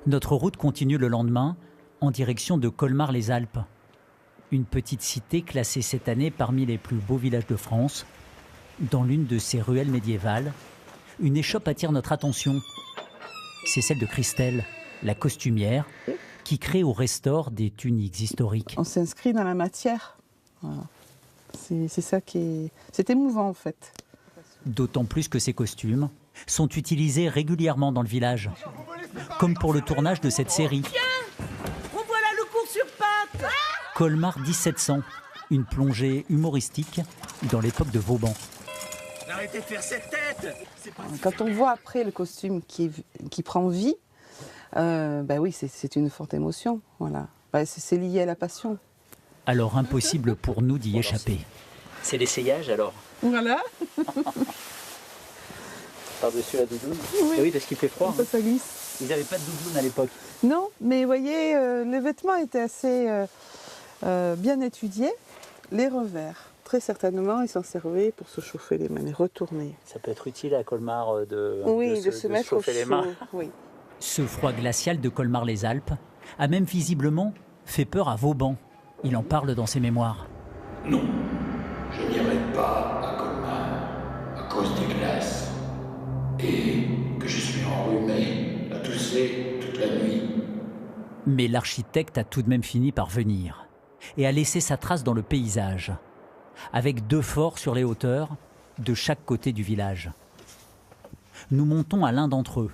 Notre route continue le lendemain en direction de Colmar-les-Alpes. Une petite cité classée cette année parmi les plus beaux villages de France. Dans l'une de ses ruelles médiévales, une échoppe attire notre attention. C'est celle de Christelle, la costumière, qui crée ou restaure des tuniques historiques. On s'inscrit dans la matière. Voilà. C'est ça qui est... C'est émouvant en fait. D'autant plus que ces costumes sont utilisés régulièrement dans le village. Comme pour le tournage de cette série. Tiens, revoilà le cours sur pattes. Colmar 1700, une plongée humoristique dans l'époque de Vauban. Arrêtez de faire cette tête. Quand on voit après le costume qui prend vie, oui, c'est une forte émotion. Voilà. C'est lié à la passion. Alors impossible pour nous d'y échapper. C'est l'essayage alors. Voilà. Par-dessus la doudoune. Oui. Et oui, parce qu'il fait froid. Ça glisse. Ils n'avaient pas de doudoune à l'époque. Non, mais vous voyez, les vêtements étaient assez bien étudiés. Les revers, très certainement, ils s'en servaient pour se chauffer les mains, les retourner. Ça peut être utile à Colmar de se mettre au chauffer les chaud. mains. Oui. Ce froid glacial de Colmar-les-Alpes a même visiblement fait peur à Vauban. Il en parle dans ses mémoires. Non, je n'irai pas à Colmar à cause des glaces. Et que je suis enrhumé, à tousser toute la nuit. Mais l'architecte a tout de même fini par venir et a laissé sa trace dans le paysage, avec 2 forts sur les hauteurs de chaque côté du village. Nous montons à l'un d'entre eux.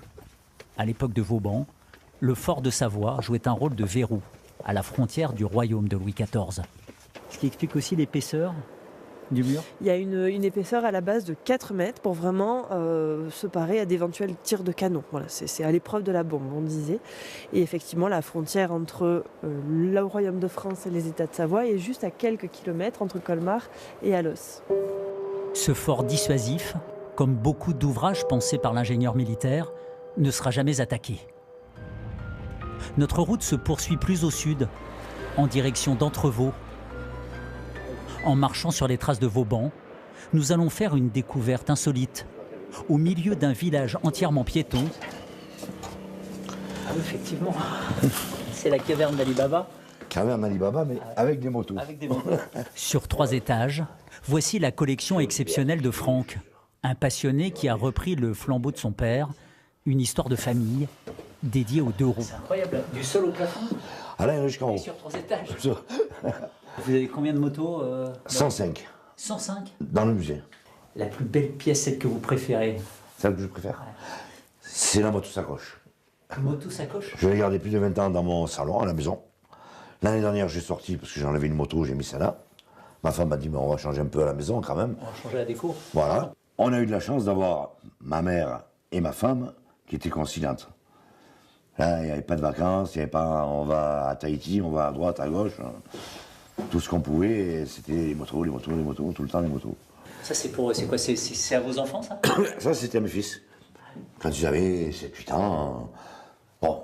À l'époque de Vauban, le fort de Savoie jouait un rôle de verrou à la frontière du royaume de Louis XIV. Ce qui explique aussi l'épaisseur du mur. Il y a une épaisseur à la base de 4 mètres pour vraiment se parer à d'éventuels tirs de canon. Voilà, c'est à l'épreuve de la bombe, on disait. Et effectivement, la frontière entre le royaume de France et les États de Savoie est juste à quelques kilomètres entre Colmar et Alos. Ce fort dissuasif, comme beaucoup d'ouvrages pensés par l'ingénieur militaire, ne sera jamais attaqué. Notre route se poursuit plus au sud, en direction d'Entrevaux. En marchant sur les traces de Vauban, nous allons faire une découverte insolite. Au milieu d'un village entièrement piéton. Ah oui, effectivement, c'est la caverne d'Ali Baba. Caverne d'Ali Baba, mais avec des motos. Avec des motos. Sur 3 étages, voici la collection exceptionnelle de Franck, un passionné qui a repris le flambeau de son père, une histoire de famille dédiée aux 2 roues. C'est incroyable, du sol au plafond. Ah là, jusqu'en haut. Sur 3 étages. Vous avez combien de motos 105. 105. Dans le musée. La plus belle pièce, celle que vous préférez? Celle que je préfère, c'est la moto sacoche. Moto sacoche? Je l'ai gardée plus de 20 ans dans mon salon, à la maison. L'année dernière, j'ai sorti, parce que j'ai enlevé une moto, j'ai mis ça là. Ma femme m'a dit, mais on va changer un peu à la maison quand même. On va changer la déco. Voilà. On a eu de la chance d'avoir ma mère et ma femme qui étaient conciliantes. Là, il n'y avait pas de vacances, il n'y avait pas on va à Tahiti, on va à droite, à gauche. Tout ce qu'on pouvait, c'était les motos, tout le temps les motos. Ça, c'est quoi? C'est à vos enfants, ça? Ça, c'était à mes fils. Quand ils avaient 7-8 ans. Bon,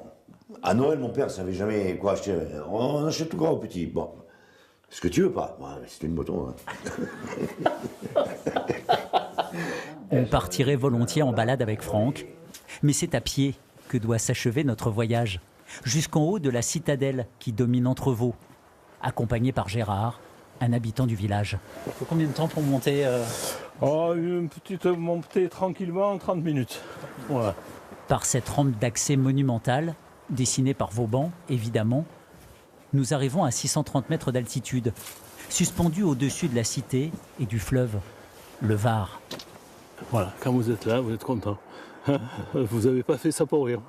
à Noël, mon père ne savait jamais quoi acheter. On achète tout grand au petit. Bon, ce que tu veux pas. Ouais, c'est une moto. Hein. On partirait volontiers en balade avec Franck, mais c'est à pied que doit s'achever notre voyage, jusqu'en haut de la citadelle qui domine Entrevaux, accompagné par Gérard, un habitant du village. Il faut combien de temps pour monter Une petite montée tranquillement, 30 minutes. Voilà. Par cette rampe d'accès monumentale, dessinée par Vauban, évidemment, nous arrivons à 630 mètres d'altitude, suspendus au-dessus de la cité et du fleuve, le Var. Voilà, quand vous êtes là, vous êtes content. Vous n'avez pas fait ça pour rien.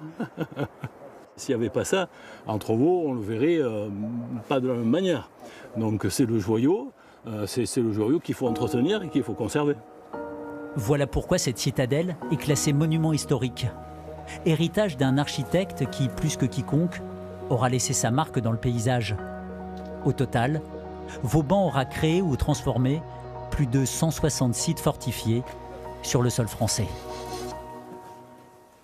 S'il n'y avait pas ça, Entrevaux, on le verrait pas de la même manière. Donc c'est le joyau, c'est le joyau qu'il faut entretenir et qu'il faut conserver. Voilà pourquoi cette citadelle est classée monument historique. Héritage d'un architecte qui, plus que quiconque, aura laissé sa marque dans le paysage. Au total, Vauban aura créé ou transformé plus de 160 sites fortifiés sur le sol français.